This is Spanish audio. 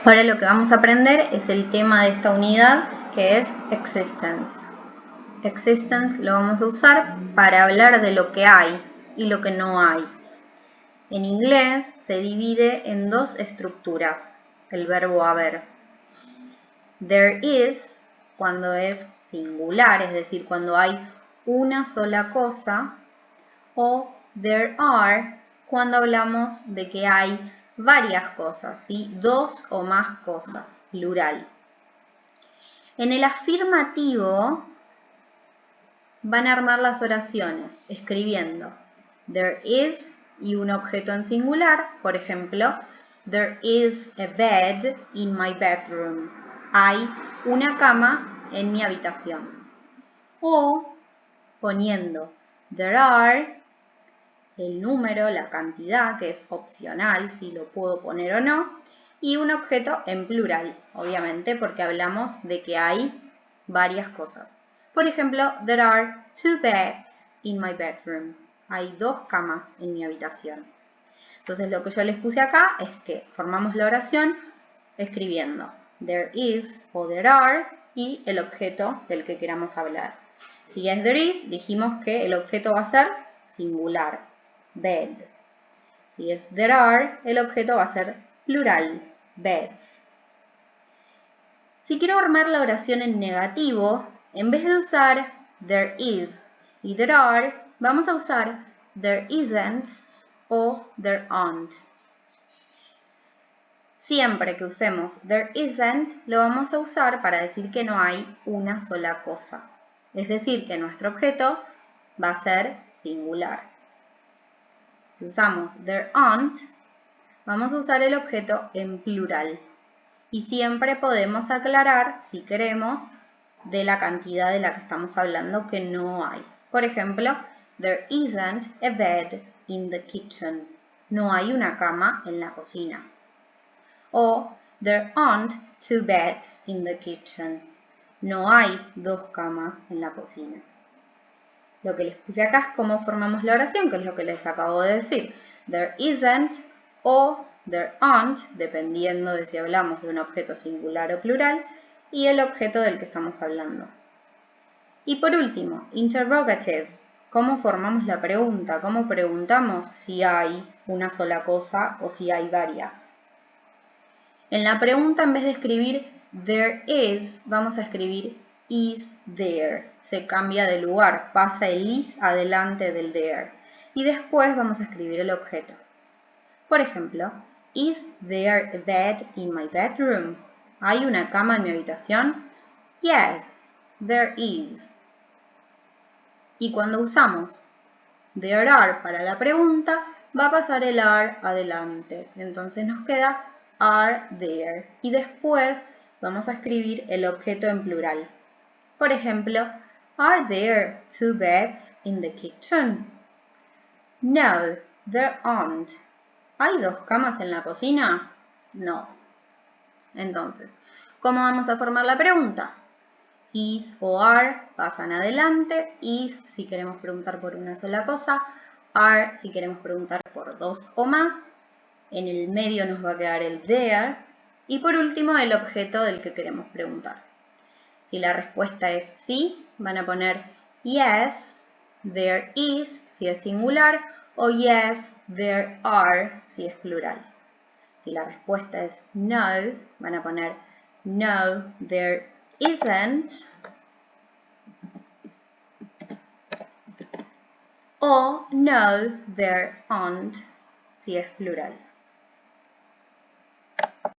Ahora lo que vamos a aprender es el tema de esta unidad, que es existence. Existence lo vamos a usar para hablar de lo que hay y lo que no hay. En inglés se divide en dos estructuras, el verbo haber. There is, cuando es singular, es decir, cuando hay una sola cosa, o there are, cuando hablamos de que hay varias cosas, ¿sí? Dos o más cosas, plural. En el afirmativo van a armar las oraciones escribiendo there is y un objeto en singular, por ejemplo, there is a bed in my bedroom. Hay una cama en mi habitación. O poniendo there are, el número, la cantidad, que es opcional, si lo puedo poner o no, y un objeto en plural, obviamente, porque hablamos de que hay varias cosas. Por ejemplo, there are 2 beds in my bedroom. Hay 2 camas en mi habitación. Entonces lo que yo les puse acá es que formamos la oración escribiendo there is o there are y el objeto del que queramos hablar. Si es there is, dijimos que el objeto va a ser singular, bed. Si es there are, el objeto va a ser plural, beds. Si quiero armar la oración en negativo, en vez de usar there is y there are, vamos a usar there isn't o there aren't. Siempre que usemos there isn't, lo vamos a usar para decir que no hay una sola cosa. Es decir, que nuestro objeto va a ser singular. Si usamos there aren't, vamos a usar el objeto en plural. Y siempre podemos aclarar, si queremos, de la cantidad de la que estamos hablando que no hay. Por ejemplo, there isn't a bed in the kitchen. No hay una cama en la cocina. O there aren't 2 beds in the kitchen. No hay 2 camas en la cocina. Lo que les puse acá es cómo formamos la oración, que es lo que les acabo de decir. There isn't o there aren't, dependiendo de si hablamos de un objeto singular o plural, y el objeto del que estamos hablando. Y por último, interrogative. ¿Cómo formamos la pregunta? ¿Cómo preguntamos si hay una sola cosa o si hay varias? En la pregunta, en vez de escribir there is, vamos a escribir is there. Se cambia de lugar, pasa el is adelante del there. Y después vamos a escribir el objeto. Por ejemplo, is there a bed in my bedroom? ¿Hay una cama en mi habitación? Yes, there is. Y cuando usamos there are para la pregunta, va a pasar el are adelante. Entonces nos queda are there. Y después vamos a escribir el objeto en plural. Por ejemplo, are there 2 beds in the kitchen? No, there aren't. ¿Hay 2 camas en la cocina? No. Entonces, ¿cómo vamos a formar la pregunta? Is o are pasan adelante. Is si queremos preguntar por una sola cosa. Are si queremos preguntar por 2 o más. En el medio nos va a quedar el there. Y por último, el objeto del que queremos preguntar. Si la respuesta es sí, van a poner yes, there is, si es singular, o yes, there are, si es plural. Si la respuesta es no, van a poner no, there isn't, o no, there aren't, si es plural.